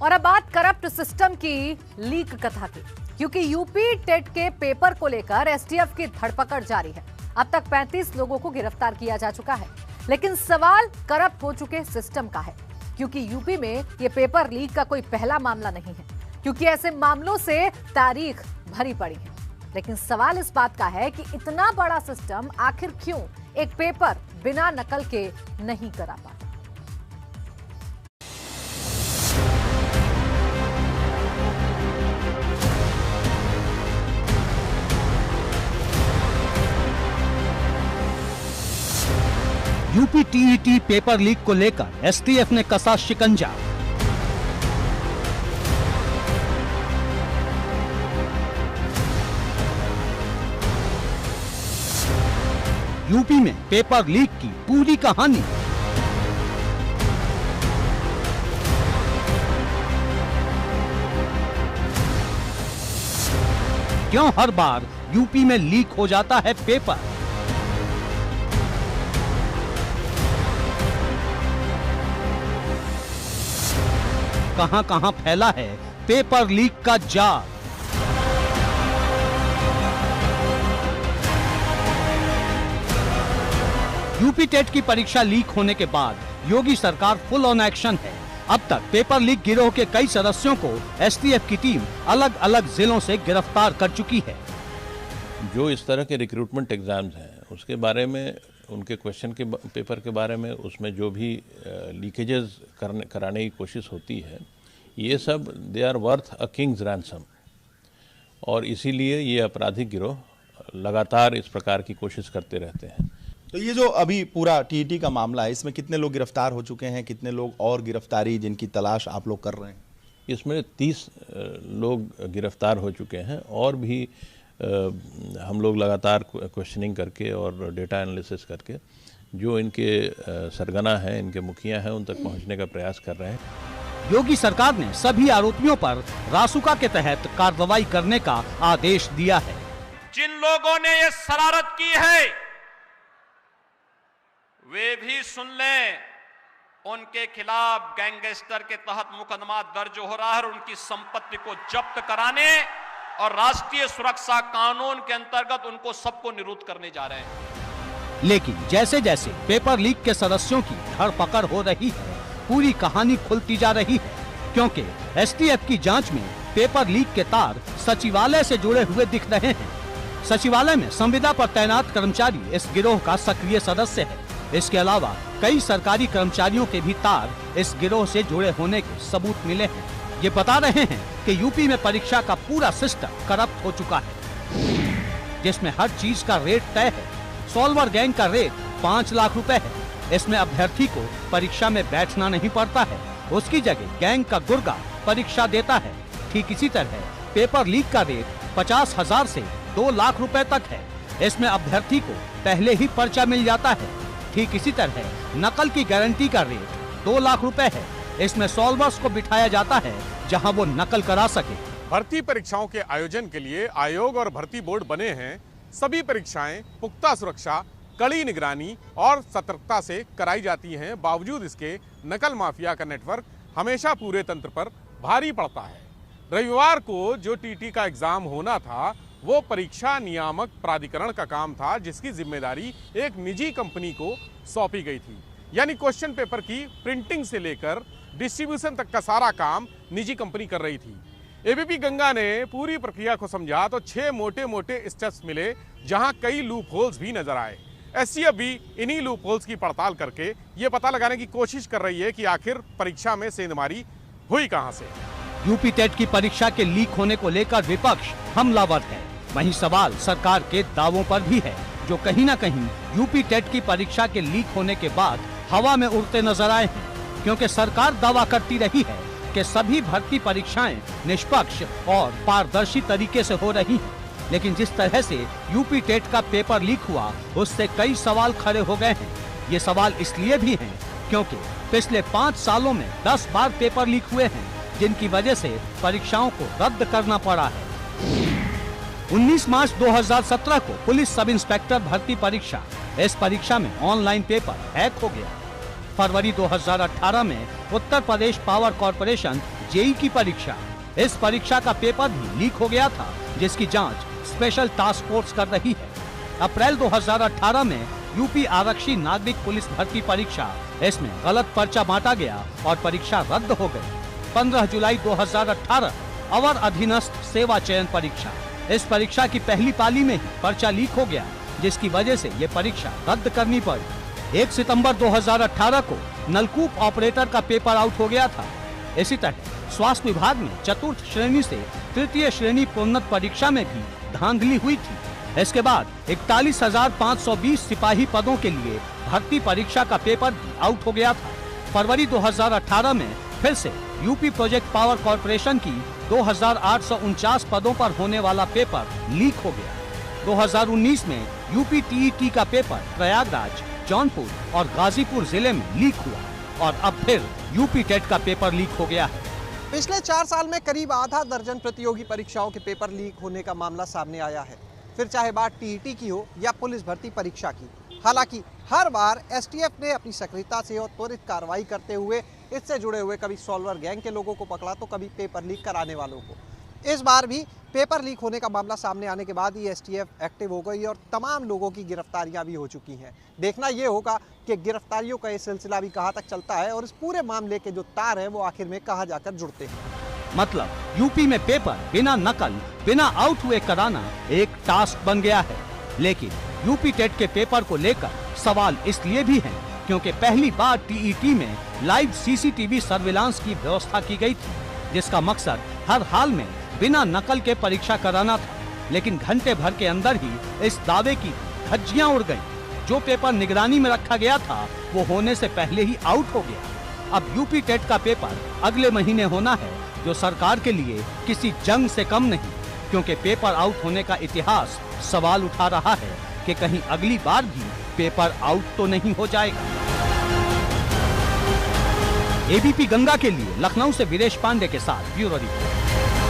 और अब बात करप्ट सिस्टम की लीक कथा की, क्योंकि यूपी टेट के पेपर को लेकर एसटीएफ की धरपकड़ जारी है। अब तक 35 लोगों को गिरफ्तार किया जा चुका है, लेकिन सवाल करप्ट हो चुके सिस्टम का है, क्योंकि यूपी में यह पेपर लीक का कोई पहला मामला नहीं है, क्योंकि ऐसे मामलों से तारीख भरी पड़ी है। लेकिन सवाल इस बात का है कि इतना बड़ा सिस्टम आखिर क्यों एक पेपर बिना नकल के नहीं करा पाता। यूपी टीईटी पेपर लीक को लेकर एसटीएफ ने कसा शिकंजा। यूपी में पेपर लीक की पूरी कहानी। क्यों हर बार यूपी में लीक हो जाता है पेपर? कहां-कहां फैला है पेपर लीक का जाल? यूपी टेट की परीक्षा लीक होने के बाद योगी सरकार फुल ऑन एक्शन है। अब तक पेपर लीक गिरोह के कई सदस्यों को एसटीएफ की टीम अलग अलग जिलों से गिरफ्तार कर चुकी है। जो इस तरह के रिक्रूटमेंट एग्जाम्स हैं उसके बारे में, उनके क्वेश्चन के पेपर के बारे में, उसमें जो भी लीकेजेस कराने की कोशिश होती है, ये सब they are worth a king's ransom, और इसीलिए ये आपराधिक गिरोह लगातार इस प्रकार की कोशिश करते रहते हैं। तो ये जो अभी पूरा टीईटी का मामला है, इसमें कितने लोग गिरफ्तार हो चुके हैं, कितने लोग और गिरफ्तारी जिनकी तलाश आप लोग कर रहे हैं? इसमें 30 लोग गिरफ्तार हो चुके हैं, और भी हम लोग लगातार क्वेश्चनिंग करके और डेटा एनालिसिस करके जो इनके सरगना हैं, इनके मुखिया हैं, उन तक पहुंचने का प्रयास कर रहे हैं। योगी सरकार ने सभी आरोपियों पर रासुका के तहत कार्रवाई करने का आदेश दिया है। जिन लोगों ने ये शरारत की है वे भी सुन लें, उनके खिलाफ गैंगस्टर के तहत मुकदमा दर्ज हो रहा है और उनकी संपत्ति को जब्त कराने और राष्ट्रीय सुरक्षा कानून के अंतर्गत उनको सबको निरुद्ध करने जा रहे हैं। लेकिन जैसे जैसे पेपर लीक के सदस्यों की धरपकड़ हो रही है, पूरी कहानी खुलती जा रही है, क्योंकि एसटीएफ की जांच में पेपर लीक के तार सचिवालय से जुड़े हुए दिख रहे हैं। सचिवालय में संविदा पर तैनात कर्मचारी इस गिरोह का सक्रिय सदस्य है। इसके अलावा कई सरकारी कर्मचारियों के भी तार इस गिरोह से जुड़े होने के सबूत मिले हैं। ये बता रहे हैं कि यूपी में परीक्षा का पूरा सिस्टम करप्ट हो चुका है, जिसमें हर चीज का रेट तय है। सॉल्वर गैंग का रेट 5 लाख रुपए है। इसमें अभ्यर्थी को परीक्षा में बैठना नहीं पड़ता है, उसकी जगह गैंग का गुर्गा परीक्षा देता है। ठीक इसी तरह पेपर लीक का रेट 50,000 से 2 लाख रुपए तक है। इसमें अभ्यर्थी को पहले ही पर्चा मिल जाता है। ठीक इसी तरह नकल की गारंटी का रेट 2 लाख रुपए है। इसमें सॉल्वर्स को बिठाया जाता है जहां वो नकल करा सके। भर्ती परीक्षाओं के आयोजन के लिए आयोग और भर्ती बोर्ड बने हैं। सभी परीक्षाएं पुख्ता सुरक्षा, कड़ी निगरानी और सतर्कता से कराई जाती हैं। बावजूद इसके नकल माफिया का नेटवर्क हमेशा पूरे तंत्र पर भारी पड़ता है। रविवार को जो टीटी का एग्जाम होना था वो परीक्षा नियामक प्राधिकरण का काम था, जिसकी जिम्मेदारी एक निजी कंपनी को सौंपी गई थी। यानी क्वेश्चन पेपर की प्रिंटिंग से लेकर डिस्ट्रीब्यूशन तक का सारा काम निजी कंपनी कर रही थी। एबीपी गंगा ने पूरी प्रक्रिया को समझा तो 6 मोटे मोटे स्टेप्स मिले, जहां कई लूप होल्स भी नजर आए। एसटीएफ भी इन्हीं लूप होल्स की पड़ताल करके ये पता लगाने की कोशिश कर रही है कि आखिर परीक्षा में सेंधमारी हुई कहां से। यूपी टेट की परीक्षा के लीक होने को लेकर विपक्ष हमलावर है। वहीं सवाल सरकार के दावों पर भी है, जो कहीं न कहीं यूपी टेट की परीक्षा के लीक होने के बाद हवा में उड़ते नजर आए हैं, क्योंकि सरकार दावा करती रही है कि सभी भर्ती परीक्षाएं निष्पक्ष और पारदर्शी तरीके से हो रही हैं। लेकिन जिस तरह से यूपी टेट का पेपर लीक हुआ, उससे कई सवाल खड़े हो गए हैं। ये सवाल इसलिए भी हैं क्योंकि पिछले 5 सालों में 10 बार पेपर लीक हुए हैं, जिनकी वजह से परीक्षाओं को रद्द करना पड़ा है। 19 मार्च 2017 को पुलिस सब इंस्पेक्टर भर्ती परीक्षा, इस परीक्षा में ऑनलाइन पेपर हैक हो गया। फरवरी 2018 में Uttar Pradesh power corporation JEE की परीक्षा। इस परीक्षा का पेपर भी लीक हो गया था, जिसकी जांच स्पेशल टास्क फोर्स कर रही है। अप्रैल 2018 में यूपी आरक्षी नागरिक पुलिस भर्ती परीक्षा, इसमें गलत पर्चा बांटा गया और परीक्षा रद्द हो गई। 15 जुलाई 2018 अवर अधीनस्थ सेवा चयन परीक्षा। इस परीक्षा की पहली पाली में ही पर्चा लीक हो गया, जिसकी वजह से ये परीक्षा रद्द करनी पड़ी। 1 सितंबर 2018 को नलकूप ऑपरेटर का पेपर आउट हो गया था। इसी तरह स्वास्थ्य विभाग में चतुर्थ श्रेणी से तृतीय श्रेणी प्रोन्नत परीक्षा में भी धांधली हुई थी। इसके बाद 41,520 सिपाही पदों के लिए भर्ती परीक्षा का पेपर भी आउट हो गया था। फरवरी 2018 में फिर से यूपी प्रोजेक्ट पावर कॉर्पोरेशन की 2,849 पदों पर होने वाला पेपर लीक हो गया। 2019 में यूपी टीईटी का पेपर प्रयागराज, जौनपुर और गाजीपुर जिले में लीक हुआ और अब फिर यूपी टेट का पेपर लीक हो गया है। पिछले 4 साल में करीब आधा दर्जन प्रतियोगी परीक्षाओं के पेपर लीक होने का मामला सामने आया है, फिर चाहे बात टीईटी की हो या पुलिस भर्ती परीक्षा की। हालांकि हर बार एसटीएफ ने अपनी सक्रियता से और त्वरित कार्रवाई करते हुए इससे जुड़े हुए कभी सॉल्वर गैंग के लोगों को पकड़ा तो कभी पेपर लीक कराने वालों को। इस बार भी पेपर लीक होने का मामला सामने आने के बाद ही एसटीएफ एक्टिव हो गई और तमाम लोगों की गिरफ्तारियां भी हो चुकी हैं। देखना ये होगा कि गिरफ्तारियों का ये सिलसिला भी कहां तक चलता है और इस पूरे मामले के जो तार हैं वो आखिर में कहां जाकर जुड़ते हैं। मतलब यूपी में पेपर बिना नकल, बिना आउट हुए कराना एक टास्क बन गया है। लेकिन यूपी टेट के पेपर को लेकर सवाल इसलिए भी हैं क्योंकि पहली बार टीईटी में लाइव सीसीटीवी सर्विलांस की व्यवस्था की गई थी, जिसका मकसद हर हाल में बिना नकल के परीक्षा कराना था। लेकिन घंटे भर के अंदर ही इस दावे की धज्जियां उड़ गईं। जो पेपर निगरानी में रखा गया था वो होने से पहले ही आउट हो गया। अब यूपी टेट का पेपर अगले महीने होना है, जो सरकार के लिए किसी जंग से कम नहीं, क्योंकि पेपर आउट होने का इतिहास सवाल उठा रहा है कि कहीं अगली बार भी पेपर आउट तो नहीं हो जाएगा। एबीपी गंगा के लिए लखनऊ से वीरेश पांडे के साथ ब्यूरो रिपोर्ट।